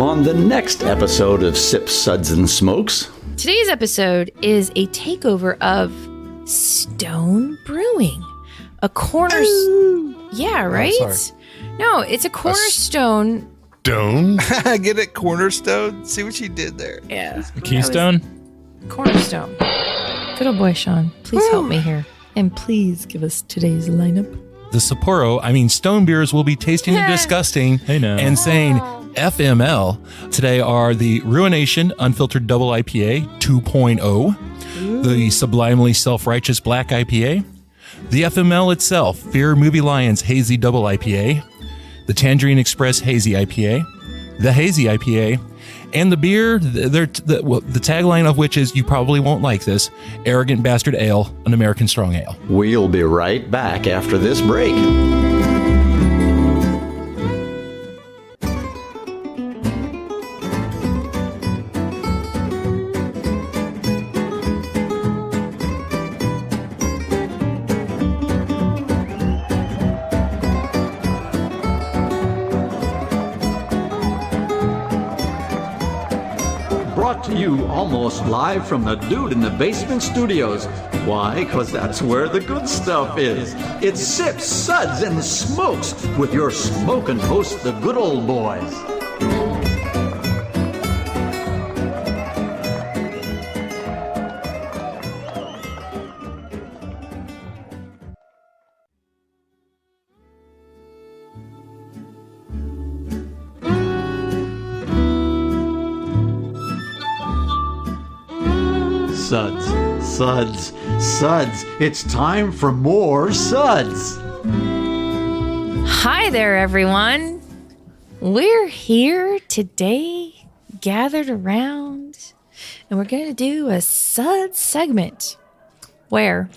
on the next episode of Sips, Suds, and Smokes. Today's episode is a takeover of Stone Brewing, a Yeah, right? No, it's a cornerstone. Stone? Get it? Cornerstone? See what you did there. Yeah. A keystone? Cornerstone. Good old boy, Sean. Please help me here. And please give us today's lineup. The Stone beers will be tasting and disgusting and saying FML. Today are the Ruination Unfiltered Double IPA 2.0, the Sublimely Self-Righteous Black IPA, the FML itself, Fear Movie Lions Hazy Double IPA, the Tangerine Express Hazy IPA, the Hazy IPA, and the beer, the tagline of which is, you probably won't like this, Arrogant Bastard Ale, an American Strong Ale. We'll be right back after this break. Brought to you almost live from the Dude in the Basement Studios. Why? Because that's where the good stuff is. It's Sips, Suds, and Smokes with your smoking host, the good old boys. Suds, Suds, Suds. It's time for more Suds. Hi there, everyone. We're here today, gathered around, and we're going to do a Suds segment where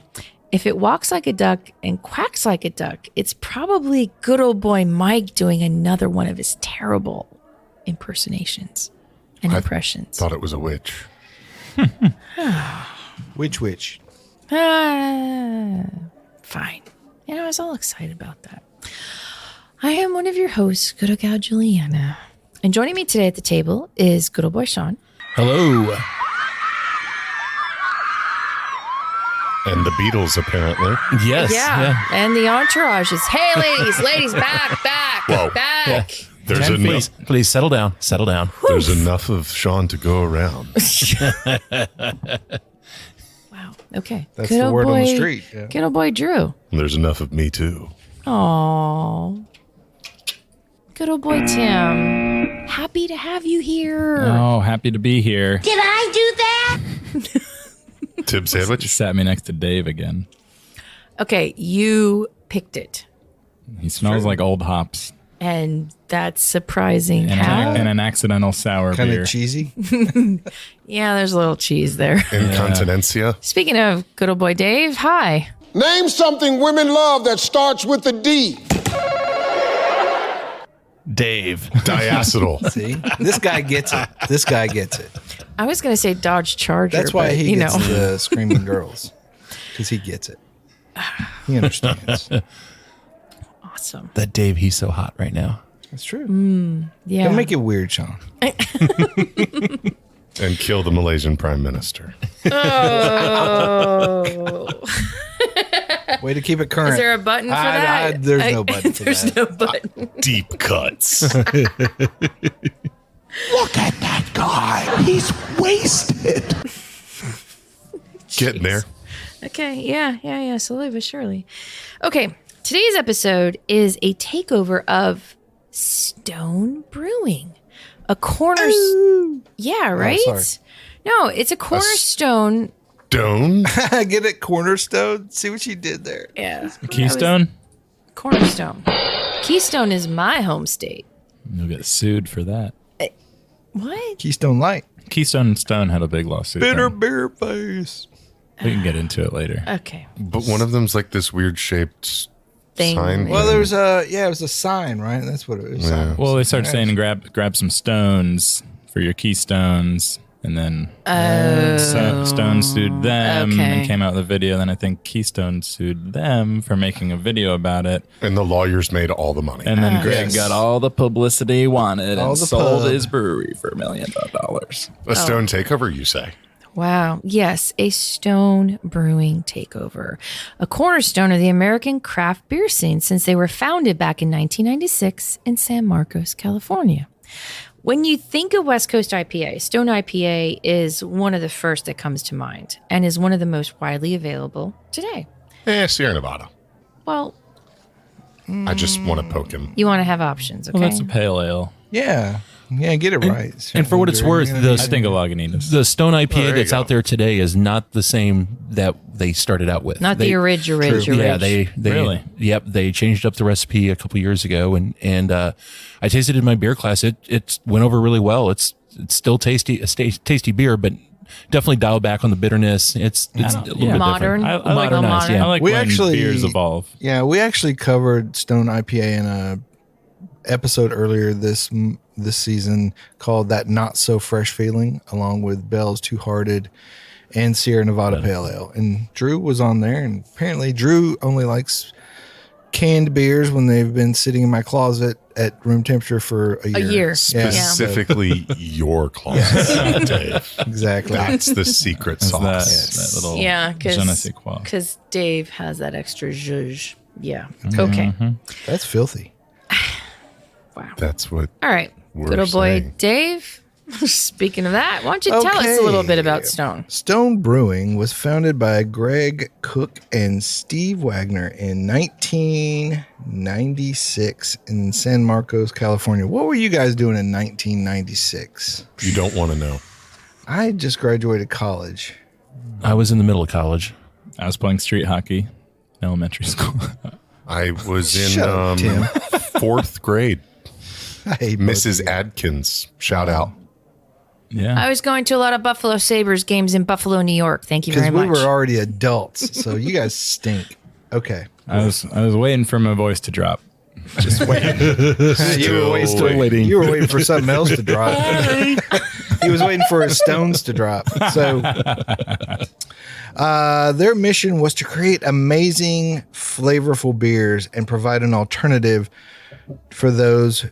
if it walks like a duck and quacks like a duck, it's probably good old boy Mike doing another one of his terrible impersonations and impressions. Thought it was a witch. Which? Fine. I was all excited about that. I am one of your hosts, good old gal Juliana. And joining me today at the table is good old boy Sean. Hello. And the Beatles, apparently. Yes. Yeah. And the entourage is, hey, ladies, back, Whoa. back. Yeah. There's enough. Please settle down. There's enough of Sean to go around. Wow. Okay. That's the word on the street. Yeah. Good old boy Drew. There's enough of me, too. Aww. Good old boy Tim. Happy to have you here. Oh, happy to be here. Did I do that? Tim Sandwich? Just sat me next to Dave again. Okay, you picked it. He smells like old hops. And that's surprising. And an accidental sour Kind beer. of cheesy. Yeah, there's a little cheese there. Incontinencia. Speaking of good old boy Dave, hi. Name something women love that starts with a D. Dave. Diacetyl. See? This guy gets it. I was going to say Dodge Charger. That's why but, he gets the screaming girls. Because he gets it. He understands. Awesome. That Dave, he's so hot right now. That's true. Yeah. Don't make it weird, Sean. And kill the Malaysian Prime Minister. Oh. Way to keep it current. Is there a button for that? There's no button for There's that. no button. Deep cuts. Look at that guy. He's wasted. Getting there. Okay, yeah, slowly but surely. Okay, today's episode is a takeover of Stone Brewing. A Yeah, right? sorry. No, it's a cornerstone. Stone? Get it? Cornerstone? See what you did there. Yeah. Keystone? Cornerstone. Keystone is my home state. You'll get sued for that. What? Keystone Light. Keystone and Stone had a big lawsuit. Bitter then. beer face. We can get into it later. Okay. But one of them's like this weird shaped Thing. sign. Well, there was it was a sign, right? That's what it was. Yeah. Well, they started saying grab some stones for your keystones. And then Stone sued them and came out with a video. Then I think Keystone sued them for making a video about it. And the lawyers made all the money. And then Greg got all the publicity he wanted All and the sold pub. his brewery for millions of dollars. A Stone takeover, you say? Wow. Yes, a Stone Brewing takeover. A cornerstone of the American craft beer scene since they were founded back in 1996 in San Marcos, California. When you think of West Coast IPA, Stone IPA is one of the first that comes to mind and is one of the most widely available today. Sierra Nevada. Well, I just want to poke him. you want to have options, okay? Well, that's a pale ale. Yeah. Yeah, get it right. And for what it's worth, I think a Lagunitas. the Stone IPA there you that's go. out there today is not the same that they started out with. Not They- the original. Yeah, they Really? Yep, they changed up the recipe a couple years ago, and I tasted it in my beer class. It went over really well. It's still tasty, tasty beer, but definitely dialed back on the bitterness. It's a little bit Modern. different. I like Modernized, yeah. I like We when actually- beers evolve. Yeah, we actually covered Stone IPA in a episode earlier this season called "That Not So Fresh Feeling," along with Bell's Two Hearted and Sierra Nevada Pale Ale. And Drew was on there, and apparently Drew only likes canned beers when they've been sitting in my closet at room temperature for a year. Yeah, Specifically your closet, Dave. exactly. That's the secret That's sauce. that little Yeah, je ne sais quoi. because Dave has that extra zhuzh. Yeah. Okay. That's filthy. Wow. That's what All right. we're Good old boy saying. Dave. Speaking of that, why don't you tell us a little bit about Stone? Stone Brewing was founded by Greg Cook and Steve Wagner in 1996 in San Marcos, California. What were you guys doing in 1996? You don't want to know. I just graduated college. I was in the middle of college. I was playing street hockey in elementary school. I was in Shut up, Tim. 4th grade. I hate both Mrs. of you. Adkins, shout out. Yeah. I was going to a lot of Buffalo Sabres games in Buffalo, New York. Thank you very Because much. we were already adults, so you guys stink. Okay. I was waiting for my voice to drop. You were waiting. You were waiting for something else to drop. He was waiting for his stones to drop. So their mission was to create amazing, flavorful beers and provide an alternative for those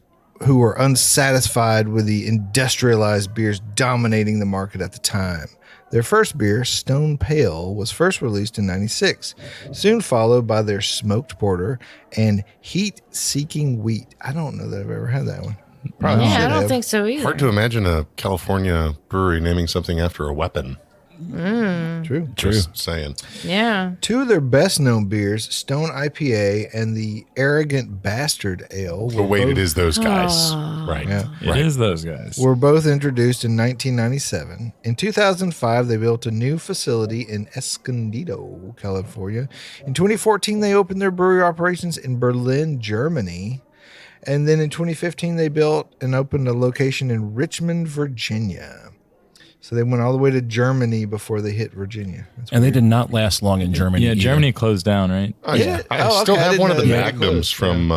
who were unsatisfied with the industrialized beers dominating the market at the time. Their first beer, Stone Pale, was first released in 96, soon followed by their Smoked Porter and Heat Seeking Wheat. I don't know that I've ever had that one. Probably yeah, should I don't have. think so either. Hard to imagine a California brewery naming something after a weapon. True. Just saying. Yeah. Two of their best known beers, Stone IPA and the Arrogant Bastard Ale, But wait, it is those guys. Right. Yeah. It is those guys. were both introduced in 1997. In 2005, they built a new facility in Escondido, California. In 2014, they opened their brewery operations in Berlin, Germany. And then in 2015, they built and opened a location in Richmond, Virginia. So they went all the way to Germany before they hit Virginia. That's And they weird. did not last long in Germany. Yeah, either. Germany closed down, right? Oh, yeah. I Oh, still okay. I have didn't one of know the they were magnums closed. from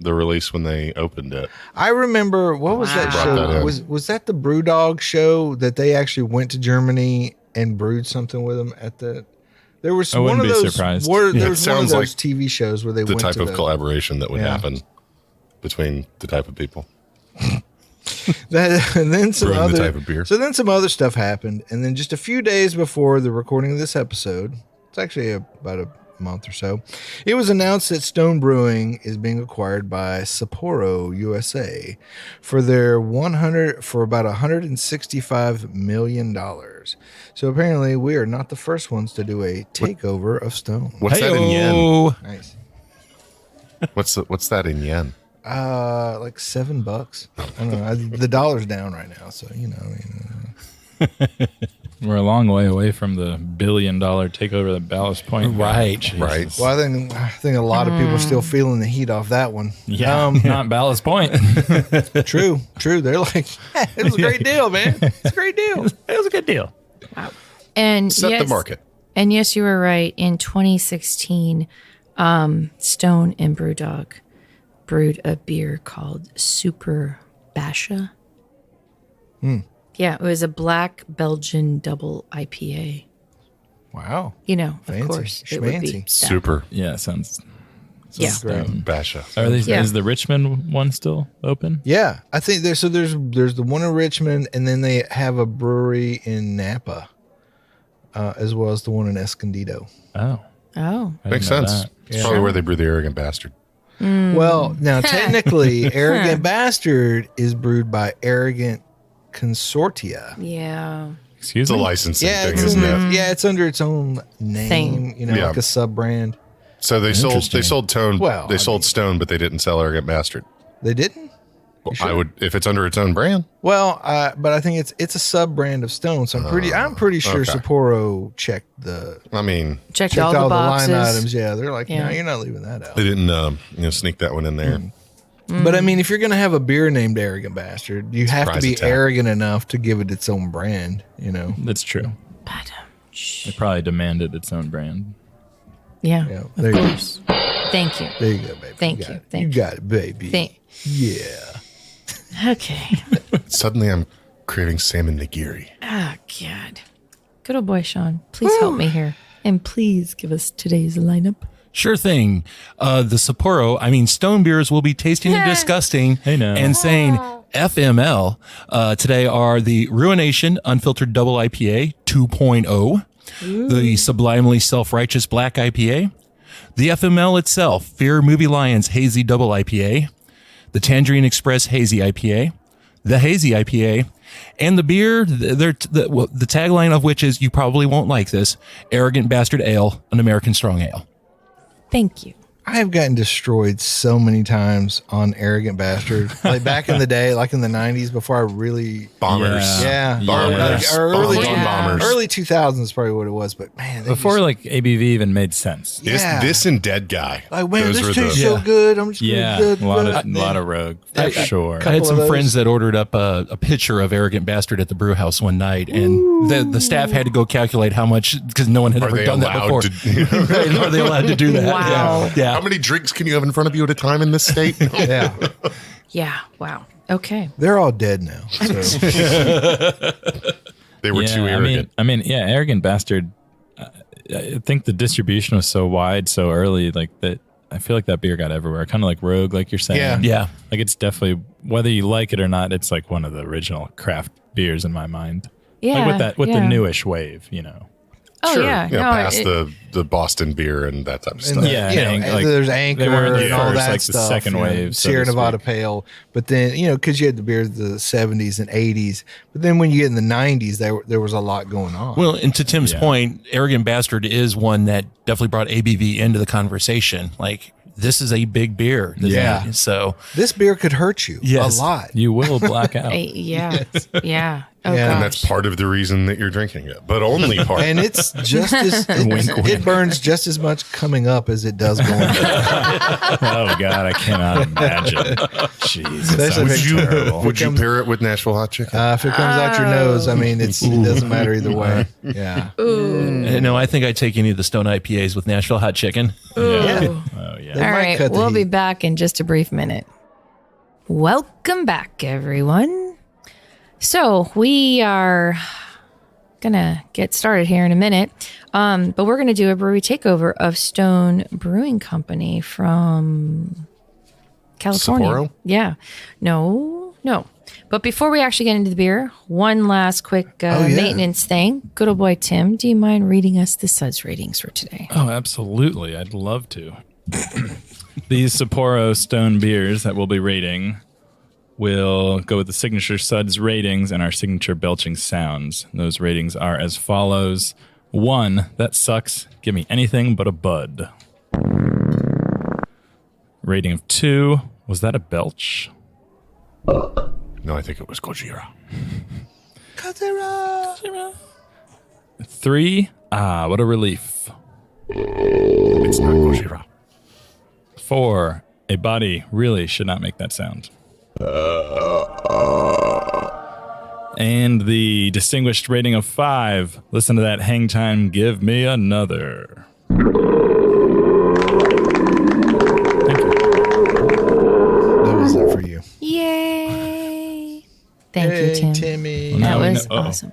the release when they opened it. I remember, what was that Wow. Brought that show? in. Was that the Brewdog show that they actually went to Germany and brewed something with them at the? There was I one wouldn't of be those. surprised. There It was one of sounds those like TV shows where they The went type to of collaboration that would Yeah. happen between the type of people. that, and then some Brewing other the type of beer. So then some other stuff happened, and then just a few days before the recording of this episode, it's actually about a month or so, it was announced that Stone Brewing is being acquired by Sapporo USA for about $165 million. So apparently we are not the first ones to do a takeover of Stone. What's that in yen? Hey-o. Nice. What's that in yen? Like $7. I don't know. The dollar's down right now, so you know. We're a long way away from the $1 billion takeover that Ballast Point. got. Right. Jesus. Right. Well, I think a lot of people are still feeling the heat off that one. Yeah, not Ballast Point. True. They're like, it was a great deal, man. It's a great deal. It was a good deal. And Set yes, the market. And yes, you were right. In 2016, Stone and Brewdog brewed a beer called Super Basha. Yeah, it was a black Belgian double IPA. Wow. You know, Fancy. of course, it would be Schmancy. that. Super. Yeah, sounds Yeah. stone. Basha. Is the Richmond one still open? Yeah, I think there's the one in Richmond, and then they have a brewery in Napa, as well as the one in Escondido. Oh, Oh, I Makes didn't know sense. that. It's probably where they brew the Arrogant Bastard. Well, now technically, Arrogant Bastard is brewed by Arrogant Consortia. yeah. Excuse It's a me. licensing Yeah, thing, it's isn't it? yeah, it's under its own name, Thing. you know, Yeah. like a sub brand. So they sold Tone. Well, they I sold mean- Stone, but they didn't sell Arrogant Bastard. They didn't. Well, I would if it's under its own brand. Well, but I think it's a sub brand of Stone, so I'm pretty sure okay. Sapporo checked I mean, Checked all the line boxes. items. Yeah, they're like, Yeah. no, you're not leaving that out. they didn't sneak that one in there. But I mean, if you're gonna have a beer named Arrogant Bastard, you have to Surprise be attack. arrogant enough to give it its own brand. You know. That's true. It probably demanded its own brand. Yeah. Yeah. Of There you go. course. Thank you. There you go, baby. Thank got you. it. Thank you you. got it, baby. Yeah. Okay. Suddenly, I'm craving salmon nigiri. Oh, God. Good old boy, Sean. Please help me here. And please give us today's lineup. Sure thing. The Sapporo, Stone beers will be tasting and disgusting Hey, now. and saying FML. Today are the Ruination Unfiltered Double IPA 2.0, the Sublimely Self-Righteous Black IPA, the FML itself, Fear Movie Lions Hazy Double IPA, the Tangerine Express Hazy IPA, the Hazy IPA, and the beer, the tagline of which is, you probably won't like this, Arrogant Bastard Ale, an American Strong Ale. Thank you. I have gotten destroyed so many times on Arrogant Bastard. Like back in the day, like in the 90s, before I really. Bombers. Yeah. Bombers. Early, Bombers. early 2000s is probably what it was. But man, they Before just- like ABV even made sense. Yeah. This and Dead Guy. like, man, Those this were tastes so good. I'm just Yeah, going to a lot of Rogue for sure. I had of some those. friends that ordered up a pitcher of Arrogant Bastard at the brew house one night, and the staff had to go calculate how much, because no one had Are ever they done that allowed before. to? Right, are they allowed to do that? Wow. Yeah. How many drinks can you have in front of you at a time in this state? Yeah. Yeah. Wow. Okay. They're all dead now. So. They were too arrogant. Arrogant Bastard. I think the distribution was so wide so early, like that. I feel like that beer got everywhere, kind of like Rogue, like you're saying. Yeah. Yeah. Like it's definitely, whether you like it or not, it's like one of the original craft beers in my mind. Yeah. Like with the newish wave, you know. Oh, Sure. yeah. No, past it- the Boston beer and that type of And stuff. the- Yeah, you know, and, and like, there's they Anchor weren't the and all first, that like, the stuff. second you know, wave, so Sierra to Nevada speak. Pale. But then, because you had the beers of the 70s and 80s. But then when you get in the 90s, there was a lot going on. Well, and to Tim's Yeah. point, Arrogant Bastard is one that definitely brought ABV into the conversation. Like, this is a big beer. Yeah. So, this beer could hurt you Yes. a lot. You will black out. Yeah. Yeah. Oh, Yeah. gosh. And that's part of the reason that you're drinking it, but only part. And it's just as it burns just as much coming up as it does going down. Oh God, I cannot imagine. Jeez, that Especially sounds if it- terrible. Would you pair it with Nashville hot chicken? If it comes out your nose, it doesn't matter either way. Yeah. no, I think I'd take any of the Stone IPAs with Nashville hot chicken. Yeah. Oh They yeah. All might right, cut the we'll be heat. back in just a brief minute. Welcome back, everyone. So we are gonna get started here in a minute, but we're gonna do a brewery takeover of Stone Brewing Company from California. Sapporo? Yeah, no. But before we actually get into the beer, one last quick maintenance thing. Good old boy Tim, do you mind reading us the Suds ratings for today? Oh, absolutely. I'd love to. These Sapporo Stone beers that we'll be rating will go with the signature Suds ratings and our signature belching sounds. Those ratings are as follows. 1, that sucks. Give me anything but a bud. Rating of 2, was that a belch? No, I think it was Gojira. 3, what a relief. It's not Gojira. 4, a body really should not make that sound. And the distinguished rating of 5. Listen to that hang time. Give me another. Thank you. That was it for you. Yay! Thank Thank you, Tim. Timmy. That now we was know- uh-oh. awesome.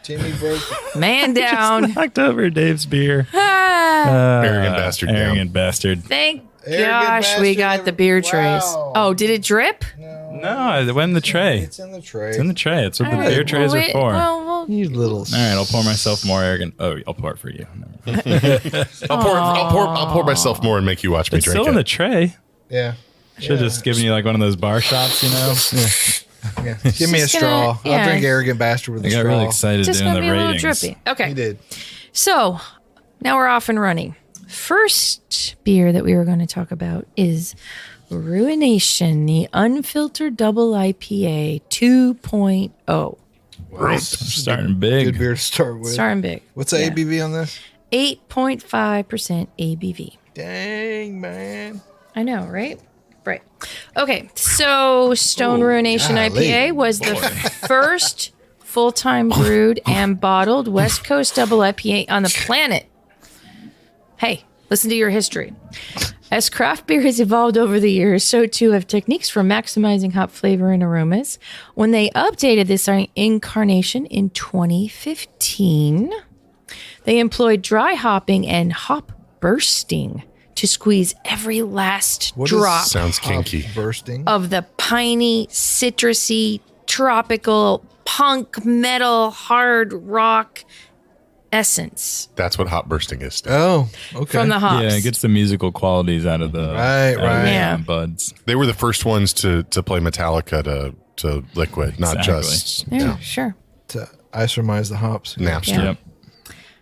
Timmy broke. Man down. Knocked over Dave's beer. Arrogant bastard. Arrogant bastard. Thank Arrogant gosh, we bastard got the ever- beer trays. Wow. Oh, did it drip? No, it went in the tray. It's in the tray. It's in the tray. It's what the All right, beer trays well, are for. Well, You little. All right, I'll pour myself more arrogant. Oh, I'll pour it for you. I'll pour myself more and make you watch me It's drink still it. in the tray. Yeah. Should have just given you like one of those bar shots, you know? Yeah. Give me a just gonna- straw. yeah. I'll drink arrogant bastard with a I got straw. really excited just doing gonna the be a little ratings. drippy. Okay. He did. So now we're off and running. First beer that we were going to talk about is Ruination, the unfiltered double IPA 2.0. Starting big. Good beer to start with. Starting big. What's the Yeah. ABV on this? 8.5% ABV. Dang, man. I know, right? Right. Okay. So Stone Ruination golly. IPA was the first full-time brewed and bottled West Coast double IPA on the planet. Hey, listen to your history. As craft beer has evolved over the years, so too have techniques for maximizing hop flavor and aromas. When they updated this incarnation in 2015, they employed dry hopping and hop bursting to squeeze every last What is drop Sounds kinky. Bursting. of the piney, citrusy, tropical, punk, metal, hard rock essence That's what hop bursting is. Oh, okay. from the hops. Yeah, it gets the musical qualities out of the Right, out of right. the Yeah. buds. They were the first ones to play Metallica to Liquid, not Exactly. just Yeah, sure. to isomize the hops. Napster. Yeah. Yep.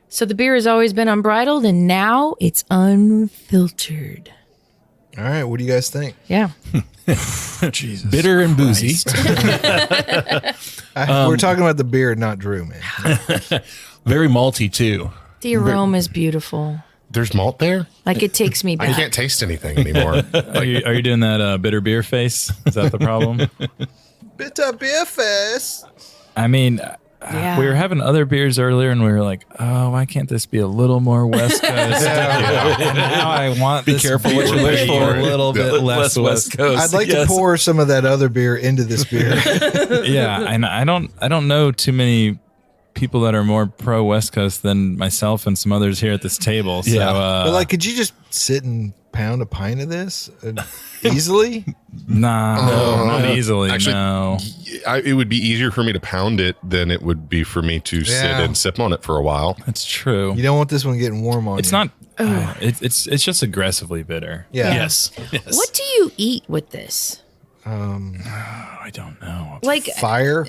So the beer has always been unbridled, and now it's unfiltered. All right. What do you guys think? Yeah. Jesus. Bitter and boozy. We're talking about the beer, not Drew, man. Very malty too. The aroma is beautiful. There's malt there? Like it takes me I back. can't taste anything anymore. Are you doing that bitter beer face? Is that the problem? Bitter beer fest. I mean, Yeah. we were having other beers earlier, and we were like, "Oh, why can't this be a little more West Coast?" And now I want Be this careful beer what you to wish be for. a little bit less West Coast. I'd like to pour some of that other beer into this beer. Yeah, and I don't know too many people that are more pro West Coast than myself and some others here at this table. So, Yeah. But like, could you just sit and pound a pint of this easily? not easily. Actually, no. It would be easier for me to pound it than it would be for me to sit Yeah. and sip on it for a while. That's true. You don't want this one getting warm on It's you. not. It's just aggressively bitter. Yeah. Yes. What do you eat with this? I don't know. Like, Fire.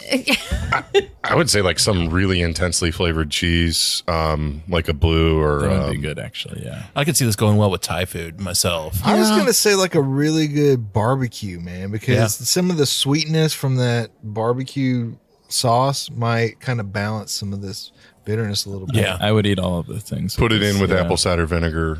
I would say like some really intensely flavored cheese, like a blue or That would be good, actually. Yeah. I could see this going well with Thai food myself. I was gonna say like a really good barbecue, man, because some of the sweetness from that barbecue sauce might kind of balance some of this bitterness a little bit. Yeah. I would eat all of the things. put it in with yeah. apple cider vinegar.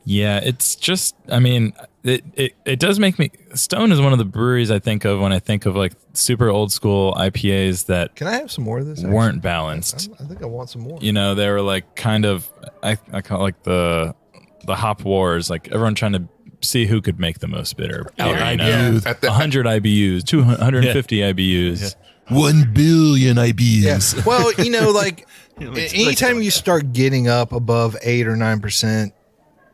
Yeah, it's just. I mean, it does make me. Stone is one of the breweries I think of when I think of like super old school IPAs that Can I have some more of this? weren't balanced. I think I want some more. You know, they were like kind of. I call it like the hop wars. Like everyone trying to see who could make the most bitter. Beer, you know? At the- 100 IBUs, 250 IBUs. 1 billion Yeah. IBUs. Well, like anytime you start getting up above 8 or 9%,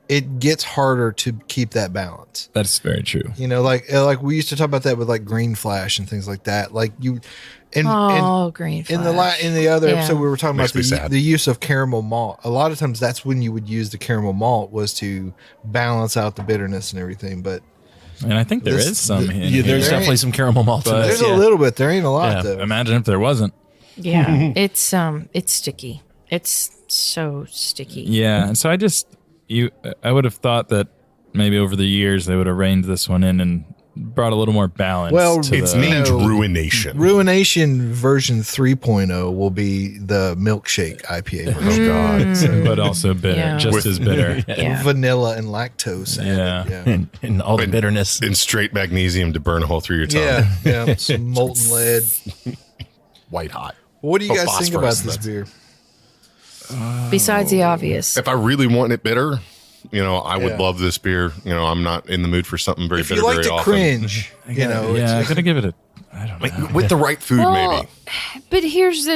it gets harder to keep that balance. That's very true. You know, like we used to talk about that with like Green Flash and things like that. Like you, and green in flash. in the other Yeah. episode we were talking Makes about me sad. the use of caramel malt. A lot of times that's when you would use the caramel malt was to balance out the bitterness and everything. But And I think there This- is some. in Yeah, there's here. definitely some caramel malt in But- this. there's Yeah. a little bit. There ain't a lot Yeah. though. Imagine if there wasn't. Yeah, it's sticky. It's so sticky. Yeah, and so I would have thought that maybe over the years they would have reined this one in and brought a little more balance. Well, to It's the, named No. Ruination. Ruination version 3.0 will be the milkshake IPA version. Oh God. but also bitter, Yeah. just as bitter. Yeah. Vanilla and lactose. added. Yeah. And all the And- bitterness. And straight magnesium to burn a hole through your tongue. Yeah. Yeah. Some molten lead. White hot. What do you Oh, guys think about phosphorus, this beer? Besides the obvious. If I really want it bitter, I would Yeah. love this beer. I'm not in the mood for something very If bitter you like very to often. cringe, Yeah, I it's- gotta give it I don't Like, know. with the right food, maybe. But here's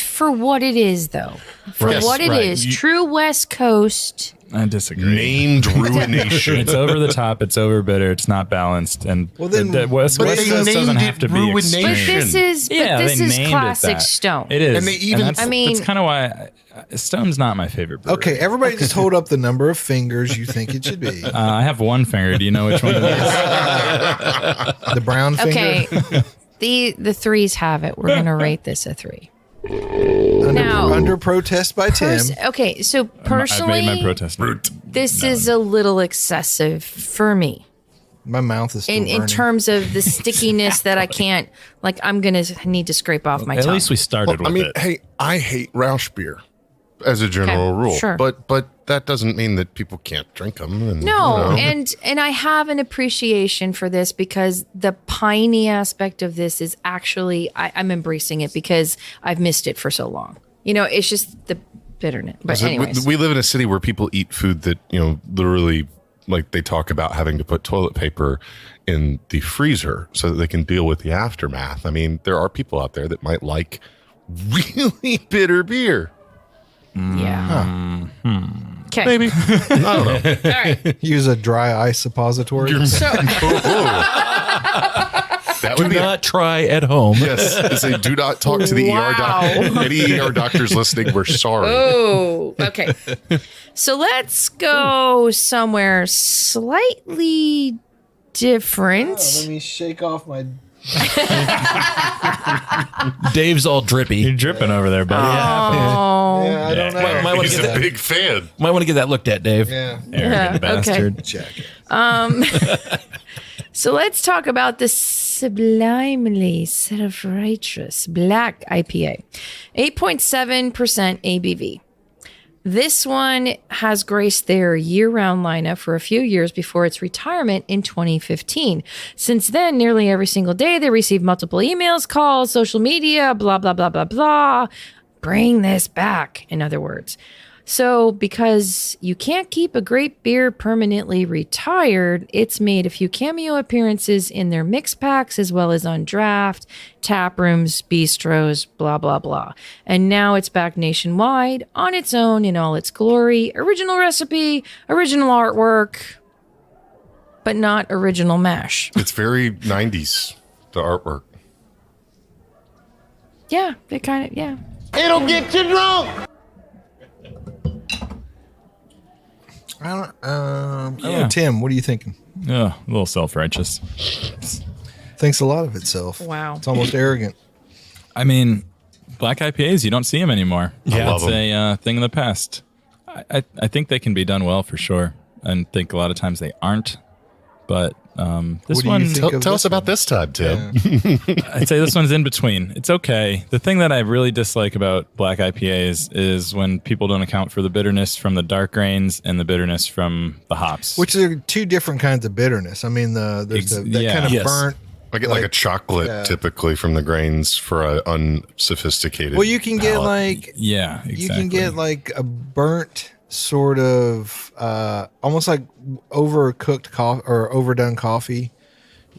for what it is, though. For Yes, what it right. is, true West Coast. I disagree. Named Ruination. It's over the top. It's over bitter. It's not balanced. And Well, then- the West but Coast they doesn't named have to it be Ruination. extreme. But this they is named it classic that. Stone. It is. And they even- that's, I mean- that's kind of why Stone's not my favorite brewery. Okay, everybody just hold up the number of fingers you think it should be. I have one finger. Do you know which one it is? The brown finger. Okay. The threes have it. We're gonna rate this a 3. Under, under protest by Tim. Okay, so I made my personally, protest. this is a little excessive for me. My mouth is still In burning. terms of the stickiness that I can't, like, I'm gonna need to scrape off my At tongue. least we started I with mean, it. hey, I hate Rausch beer as a general Okay, rule, sure. but that doesn't mean that people can't drink them. And, No, you know. and I have an appreciation for this because the piney aspect of this is actually I'm embracing it because I've missed it for so long. You know, it's just the bitterness. But So anyways, we live in a city where people eat food that, literally, like, they talk about having to put toilet paper in the freezer so that they can deal with the aftermath. I mean, there are people out there that might like really bitter beer. yeah. Okay. Maybe. I don't know. All right. Use a dry ice suppository. So That Do would be not try at home. yes. To say, do not talk to the ER doctor. Any ER doctors listening, we're sorry. oh, okay. So let's go somewhere slightly different. Let me shake off my. Dave's all drippy. You're dripping over there, buddy. Oh, Yeah, I don't know. Might want to He's get a that. big fan. Might want to get that looked at, Dave. Yeah. Arrogant bastard. Check it. so let's talk about the Sublimely Self-Righteous Black IPA, 8.7% ABV. This one has graced their year-round lineup for a few years before its retirement in 2015. Since then, nearly every single day, they receive multiple emails, calls, social media, blah, blah, blah, blah, blah. Bring this back, in other words. So because you can't keep a great beer permanently retired, it's made a few cameo appearances in their mix packs as well as on draft, tap rooms, bistros, blah, blah, blah. And now it's back nationwide on its own in all its glory. Original recipe, original artwork, but not original mash. It's very 90s, the artwork. Yeah, they kind of, yeah. It'll get you drunk. I don't Yeah. know, Tim, what are you thinking? Yeah, a little self-righteous. Thinks a lot of itself. Wow. It's almost arrogant. I mean, black IPAs, you don't see them anymore. I love It's a thing of the past. I think they can be done well for sure. And think a lot of times they aren't. But this What do you one, think? Tell, of tell this us about one? this time, Tim. I'd say this one's in between. It's okay. The thing that I really dislike about black IPAs is when people don't account for the bitterness from the dark grains and the bitterness from the hops. Which are two different kinds of bitterness. I mean, there's that yeah. kind of Yes. burnt. I get like a chocolate typically from the grains for an unsophisticated. Well, you can get palate. like yeah, exactly. you can get like a burnt sort of almost like overcooked coffee or overdone coffee.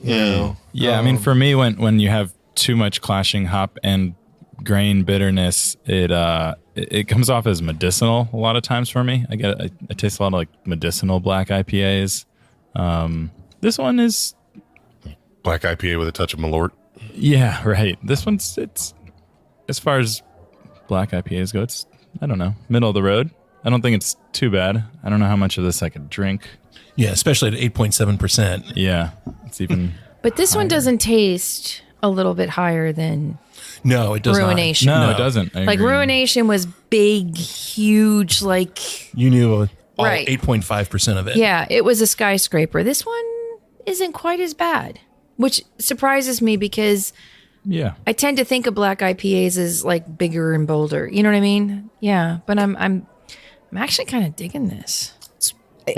You know, Yeah, I mean, for me, when you have too much clashing hop and grain bitterness, it comes off as medicinal a lot of times for me. I taste a lot of like medicinal black IPAs. This one is, Black IPA with a touch of Malort. yeah, right. This one's it's as far as black IPAs go, it's I don't know, middle of the road. I don't think it's too bad. I don't know how much of this I could drink. Yeah, especially at 8.7%. Yeah, it's even. But this one doesn't taste a little bit higher than No, it does Ruination. not. No, it doesn't. I Like agree. Ruination was big, huge, like You knew all Right. 8.5% of it. yeah, it was a skyscraper. This one isn't quite as bad, which surprises me because Yeah. I tend to think of black IPAs as like bigger and bolder. You know what I mean? Yeah, but I'm actually kind of digging this.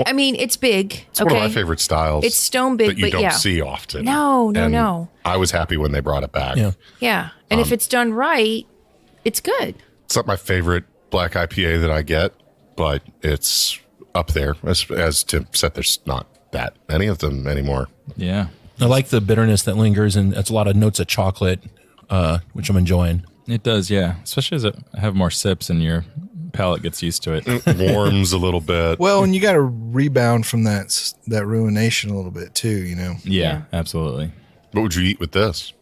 I mean, it's big. It's one of my favorite styles. It's stone big, that you but don't yeah. see often. No. And I was happy when they brought it back. Yeah. Yeah, and if it's done right, it's good. It's not my favorite black IPA that I get, but it's up there. As Tim said, there's not that many of them anymore. Yeah. I like the bitterness that lingers, and it's a lot of notes of chocolate, which I'm enjoying. It does, yeah. Especially as I have more sips and your palate gets used to it. Warms a little bit. Well, and you got to rebound from that ruination a little bit too, you know. Yeah, absolutely. What would you eat with this?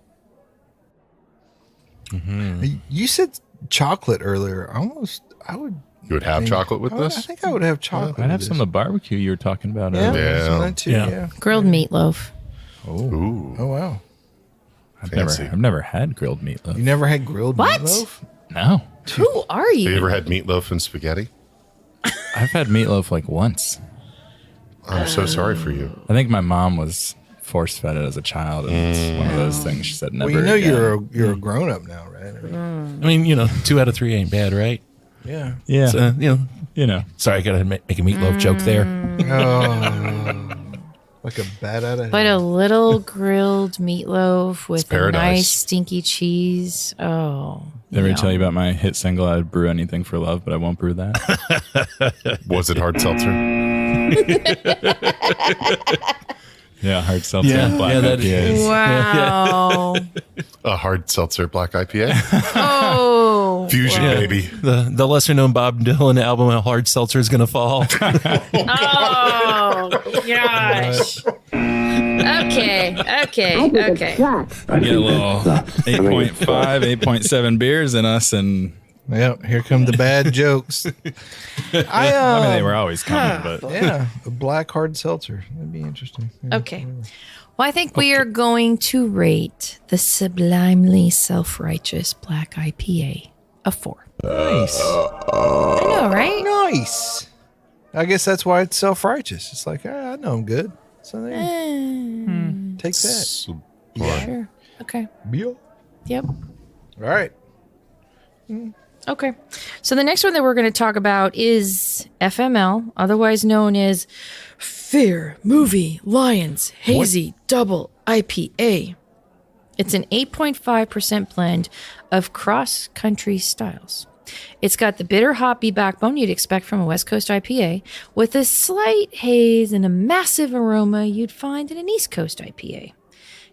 You said chocolate earlier. I would. You would have chocolate with I this? think I would have chocolate. I'd have with some of the barbecue you were talking about this. earlier. Yeah. Some of that too, Yeah. yeah. Grilled meatloaf. Ooh. Oh wow. Fancy. I've never had grilled meatloaf. You never had grilled What? meatloaf? No. Who are Have you you? ever had meatloaf and spaghetti? I've had meatloaf like once. I'm so sorry for you. I think my mom was force fed it as a child, and it's one of those things she said never. Well, you know again. you're a grown up now, right? I mean, 2 out of 3 ain't bad, right? Yeah. Yeah, So, you know. sorry, I got to make a meatloaf joke there. Oh, like a bat out of But a hell. little grilled meatloaf with a paradise. nice stinky cheese. Oh. Did I ever no. tell you about my hit single? I'd brew anything for love, but I won't brew that. Was it hard seltzer? Yeah, hard seltzer. Yeah, and black yeah, that IPAs. is- Wow. A hard seltzer black IPA? Oh. Fusion, baby. The lesser known Bob Dylan album, How Hard Seltzer is Gonna Fall. Oh, gosh. Okay. Get a little 8.5, 8.7 beers in us, and Yep, here come the bad jokes. I mean, they were always coming, but Yeah, a black hard seltzer. That'd be interesting. Yeah. Okay. Well, I think we are going to rate the Sublimely Self-Righteous Black IPA a 4. Nice. I know, right? Nice. I guess that's why it's self-righteous. It's like, I know I'm good. So there, take that. Sure. Okay. Bill. Yep. All right. Okay. So the next one that we're going to talk about is FML, otherwise known as Fear Movie Lions Hazy Double IPA. It's an 8.5% blend of cross-country styles. It's got the bitter hoppy backbone you'd expect from a West Coast IPA, with a slight haze and a massive aroma you'd find in an East Coast IPA.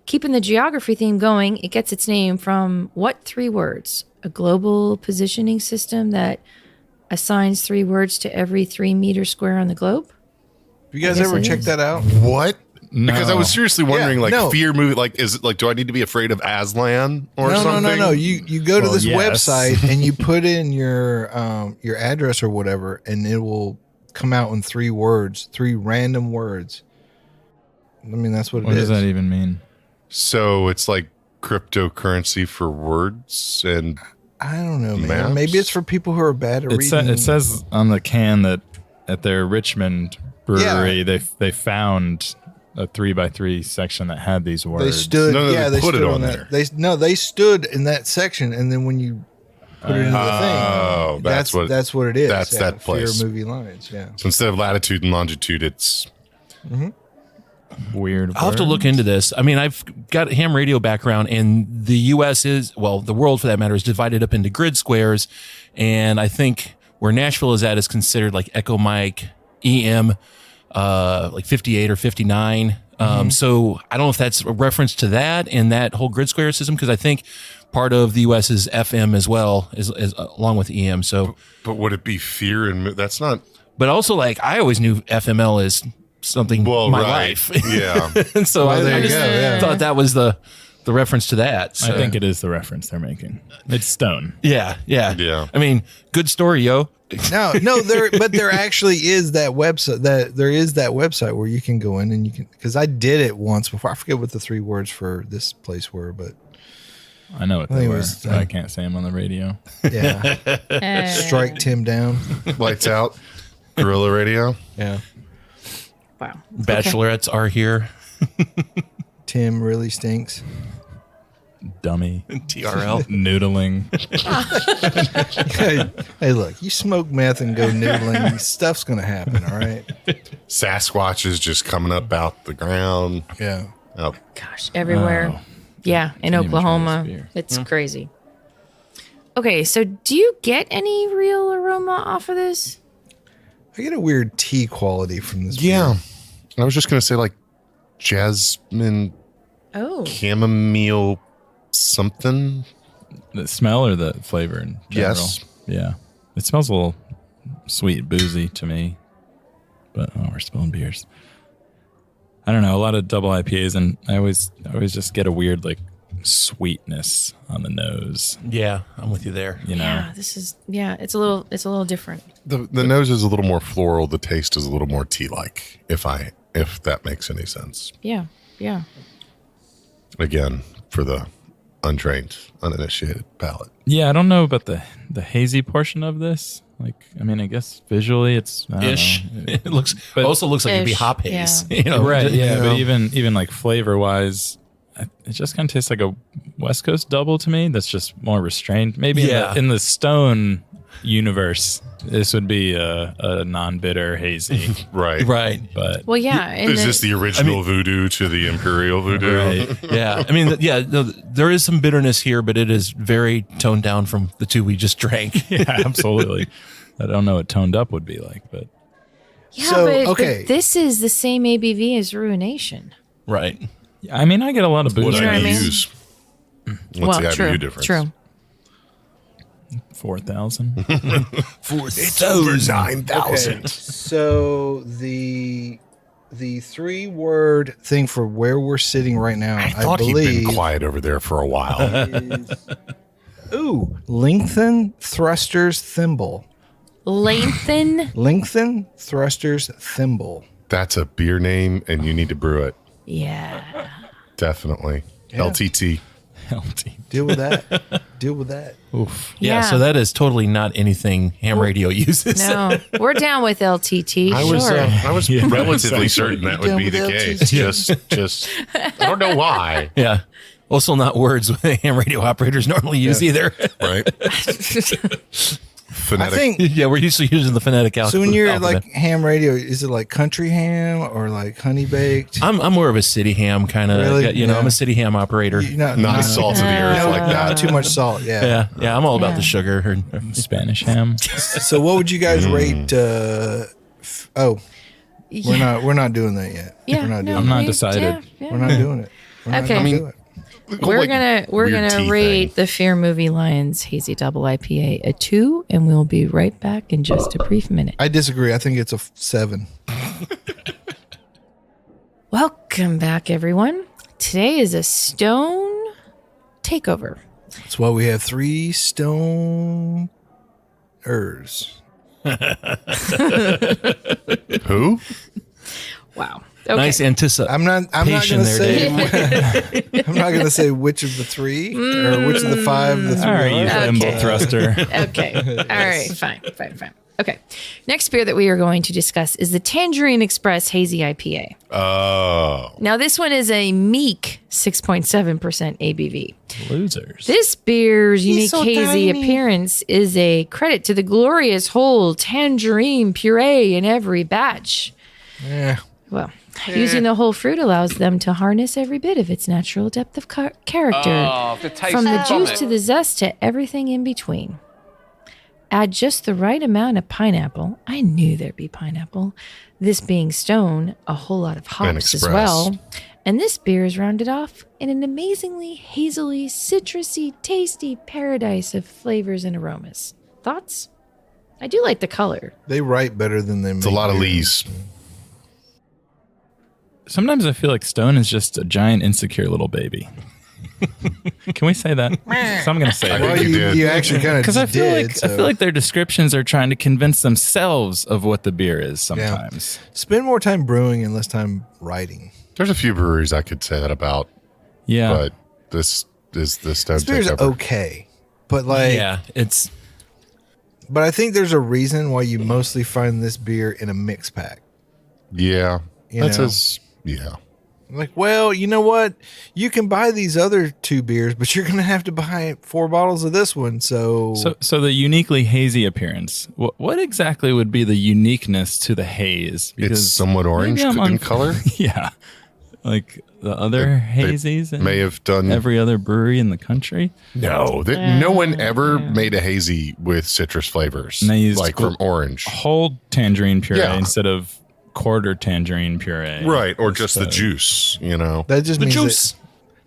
Keeping the geography theme going, it gets its name from what 3 words? A global positioning system that assigns 3 words to every 3 meter square on the globe? Have you guys guess ever it checked is. that out? What? Because I was seriously wondering, Yeah, no. fear movie, is it do I need to be afraid of Aslan or No, something? no. You go to this yes. website and you put in your address or whatever, and it will come out in 3 words, 3 random words. I mean, that's what what it does is. that even mean? So it's like cryptocurrency for words and I don't know, man. Maps? Maybe it's for people who are bad at reading. It says on the can that at their Richmond brewery, they found a 3x3 section that had these words. They stood. No, yeah, they they put it stood on that. there. They stood in that section, and then when you put it into the Oh, thing, that's what- that's what it is. that's that place. Fear Movie Lines. Yeah. So instead of latitude and longitude, it's Weird. I'll have to look into this. I mean, I've got a ham radio background, and the U.S. is, well, the world for that matter, is divided up into grid squares. And I think where Nashville is at is considered like Echo Mike, EM, like 58 or 59. So I don't know if that's a reference to that and that whole grid square system, because I think part of the U.S. is FM as well, is along with EM. So, but would it be fear and that's not but also I always knew FML is something my life. Yeah. And so I there you just go, yeah. thought that was the reference to that. So. I think it is the reference they're making. It's Stone. Yeah. Yeah. I mean, good story, yo. No, there actually is that website. There is that website where you can go in and you can. Because I did it once before. I forget what the 3 words for this place were, but I know what I think they it were, was, but I can't say them on the radio. yeah, strike Tim down. Lights out. Guerrilla radio. Yeah, Wow. Bachelorettes are here. Tim really stinks. Dummy. TRL. Noodling. Hey, look, you smoke meth and go noodling, stuff's gonna happen. All right. Sasquatch is just coming up out the ground. Yeah. Oh, Gosh, everywhere. Wow. Yeah, in Didn't even try Oklahoma. this beer. It's crazy. Okay, so do you get any real aroma off of this? I get a weird tea quality from this. yeah. I was just gonna say jasmine Oh. chamomile something. The smell or the flavor in general? Yes. Yeah. It smells a little sweet, boozy to me. But we're spilling beers. I don't know. A lot of double IPAs, and I always just get a weird like sweetness on the nose. Yeah, I'm with you there. You know. Yeah, it's a little different. The nose is a little more floral. The taste is a little more tea-like. If that makes any sense. Yeah. Yeah. Again, for the untrained, uninitiated palate. Yeah, I don't know about the hazy portion of this. Like, I mean, I guess visually it's I don't Ish. know. It looks But- also looks like it'd be Ish, hop haze. yeah. You know, Right, yeah, you but know. even like flavor wise, it just kind of tastes like a West Coast double to me. That's just more restrained. Maybe Yeah. in the Stone universe, this would be a non-bitter hazy. Right. Right. But Well, yeah. And Is this the original voodoo to the imperial voodoo? right, Yeah. I mean, no, there is some bitterness here, but it is very toned down from the two we just drank. yeah, absolutely. I don't know what toned up would be like, but yeah, So, but okay. this is the same ABV as Ruination. Right. I mean, I get a lot of What booze. You know what I mean? IBUs? What's the IBU true. difference? True. 4,000. It's over 9,000. Okay. So the 3-word thing for where we're sitting right now, I I thought he'd believe, been quiet over there for a while. lengthen thrusters thimble. Lengthen. Thrusters thimble. That's a beer name, and you need to brew it. Yeah. Definitely. Yeah. LTT. Healthy. Deal with that. Deal with that. Oof. Yeah. Yeah. So that is totally not anything ham radio uses. No, we're down with LTT. I was sure. relatively certain that would be the Down with case. Just I don't know why. Yeah. Also, not words ham radio operators normally use either. Right? I Phonetic. think Yeah, we're usually using the phonetic alphabet. so. When you're like ham radio, is it like country ham or like honey baked? I'm more of a city ham kind of. Really? You know, Yeah. I'm a city ham operator. Not salt of the earth like Not that. too much salt. Yeah. Yeah, I'm all about Yeah. the sugar. Spanish ham. So what would you guys rate? We're not doing that yet. Yeah, We're not no, doing I'm not we- decided. yeah. We're not doing it. We're not Okay. gonna I mean, do it. We're Like gonna weird tea rate thing. the Fear Movie Lions Hazy Double IPA a 2, and we'll be right back in just a brief minute. I disagree. I think it's a 7. Welcome back, everyone. Today is a Stone takeover. That's why we have 3 stone Who? Wow. Okay. Nice anticipation. I'm not gonna there, say Dave. I'm not gonna say which of the 3 or which of the 5 the 3 All right, you are. thimble Okay. thruster. Okay. All right. Fine. Okay. Next beer that we are going to discuss is the Tangerine Express Hazy IPA. Oh. Now, this one is a meek 6.7% ABV. Losers. This beer's unique so hazy tiny. appearance is a credit to the glorious whole tangerine puree in every batch. Yeah. Well, using the whole fruit allows them to harness every bit of its natural depth of character, from the juice to the zest to everything in between. Add just the right amount of pineapple. I knew there'd be pineapple. This being Stone, a whole lot of hops as Express. well. And this beer is rounded off in an amazingly hazily, citrusy, tasty paradise of flavors and aromas. Thoughts? I do like the color. They write better than they make. It's a lot of beer. Lees. Sometimes I feel like Stone is just a giant insecure little baby. Can we say that? So I'm going to say I it. think Well, you did. you actually kind of Because I feel did. like I feel like their descriptions are trying to convince themselves of what the beer is sometimes. spend more time brewing and less time writing. There's a few breweries I could say that about, Yeah. but this is the Stone This beer's takeover. okay, but like, Yeah, it's but I think there's a reason why you mostly find this beer in a mix pack. Yeah. You That's know? yeah. Like, well, you know what? You can buy these other 2 beers, but you're gonna have to buy 4 bottles of this one. So, So the uniquely hazy appearance. What exactly would be the uniqueness to the haze? It's somewhat orange maybe I'm in on- color. Yeah, like the other They hazies. in may have done every other brewery in the country. no. No one ever made a hazy with citrus flavors, And they used like from orange, Whole tangerine puree Yeah. instead of quarter tangerine puree. right? Or just the juice. You know, that just the means juice.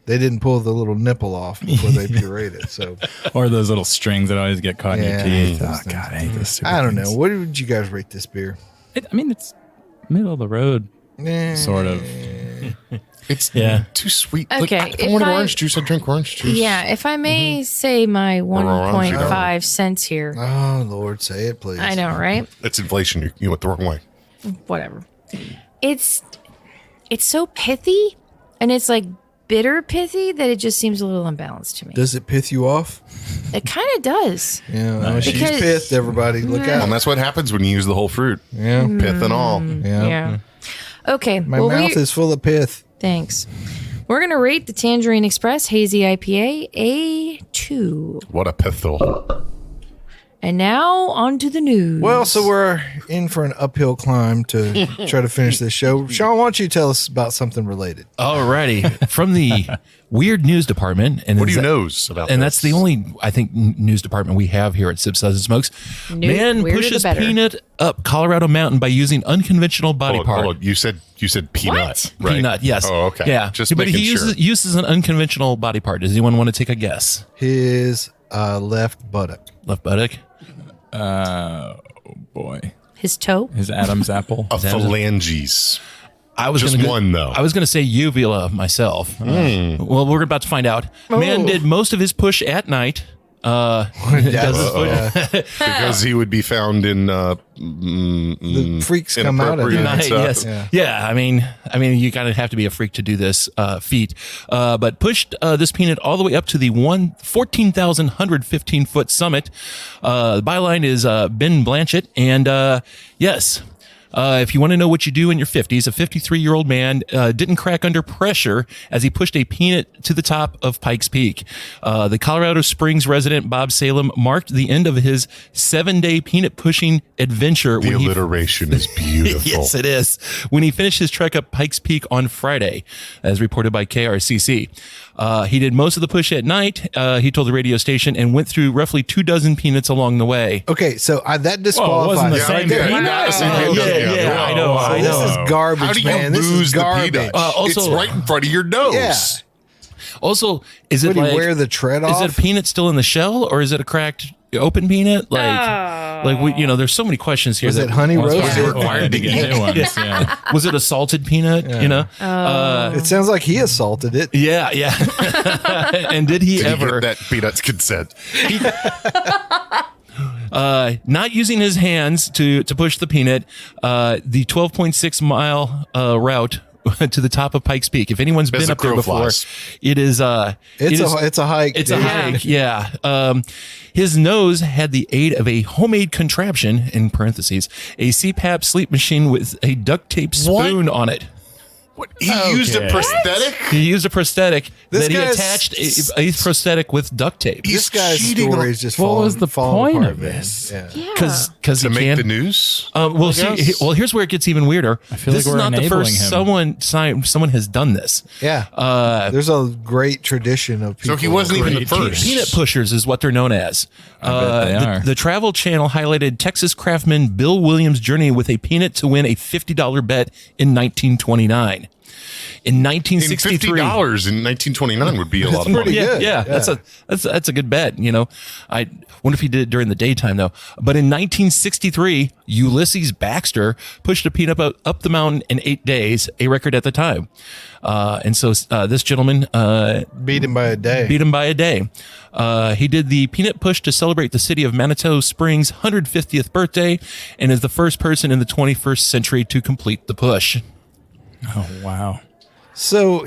They didn't pull the little nipple off before they pureed it. So, Or those little strings that always get caught in your teeth. Oh, those God, I things. hate those stupid I don't things. know. What would you guys rate this beer? It's middle of the road, sort of. It's Yeah. too sweet. Okay, Like, if I wanted I- orange juice. I drink orange juice. Yeah, if I may say my orange, 1.5 cents here. Oh, Lord, say it, please. I know, right? It's inflation. You went the wrong way. Whatever. It's so pithy, and it's like bitter pithy that it just seems a little unbalanced to me. Does it pith you off? It kind of does. Yeah, well, she's Because- pithed, everybody. Look And out. that's what happens when you use the whole fruit. Yeah. Pith and all. Yeah. Okay. My mouth is full of pith. Thanks. We're going to rate the Tangerine Express Hazy IPA A2. What a pithel. And now on to the news. Well, so we're in for an uphill climb to try to finish this show. Sean, why don't you tell us about something related? Alrighty, from the weird news department, and What do is you that- knows about And this? that's the only, I think, news department we have here at Sips, Suds, and Smokes. New- Man weirder the pushes better. peanut up Colorado mountain by using unconventional body Hold on, part. hold on. You said peanut. What? Right? Peanut, yes. Oh, okay. Yeah, Just but making he sure. uses an unconventional body part. Does anyone want to take a guess? His left buttock. Left buttock. Oh, boy. His toe. His Adam's apple. A phalanges. I was Just gonna one, though. I was going to say uvula myself. Well, we're about to find out. Man Oh. did most of his push at night. Does his push- Because he would be found in The freaks come out at inappropriate night. Night, stuff. yes. Yeah. I mean, you kind of have to be a freak to do this feat. But pushed this peanut all the way up to the 14,115 foot summit. The byline is Ben Blanchett. And yes. If you want to know what you do in your 50s, a 53-year-old man didn't crack under pressure as he pushed a peanut to the top of Pikes Peak. The Colorado Springs resident Bob Salem marked the end of his 7-day peanut pushing adventure. The alliteration is beautiful. Yes, it is. When he finished his trek up Pikes Peak on Friday, as reported by KRCC. He did most of the push at night, he told the radio station, and went through roughly 24 peanuts along the way. Okay, so that Whoa, disqualifies. wasn't the Yeah, same right there. peanut? Not the same Oh, peanut. yeah, I know, So I this know. is garbage, How do you man. This lose is the garbage. peanut? Also- it's right in front of your nose. Yeah. Also, is it Would he like, wear the tread is off? it a peanut still in the shell, or is it a cracked open peanut? There's so many questions here. Was that it honey Well, it's roasted? probably required to get new ones. Yeah. Was it a salted peanut? You know? It sounds like he assaulted it. Yeah. And did he Did he ever? get that peanut's consent? Not using his hands to push the peanut, the 12.6 mile route to the top of Pikes Peak. If anyone's As been the up there crow before, flies. it is It's a hike. It's a dude. hike, yeah. His nose had the aid of a homemade contraption, in parentheses, a CPAP sleep machine with a duct tape spoon on it. What? He used a prosthetic? He used a prosthetic This that he guy's- attached a prosthetic with duct tape. This guy's cheating story on- is just What falling, was the falling point apart, of man. this? Yeah. Because To he make can. the news? Well, guess. here's where it gets even weirder. feel This like is we're not the enabling first him. someone has done this. Yeah. There's a great tradition of people. So he wasn't even the Great first. Peanut pushers is what they're known as. bet they are. The Travel Channel highlighted Texas craftsman Bill Williams' journey with a peanut to win a $50 bet in 1929. In In 1963, $50 in 1929 would be a lot of money. good. Yeah, that's a good bet. You know, I wonder if he did it during the daytime though. But in 1963, Ulysses Baxter pushed a peanut up the mountain in 8 days, a record at the time. And so this gentleman Beat him by a day. beat him by a day. He did the peanut push to celebrate the city of Manitou Springs' 150th birthday, and is the first person in the 21st century to complete the push. Oh, wow. So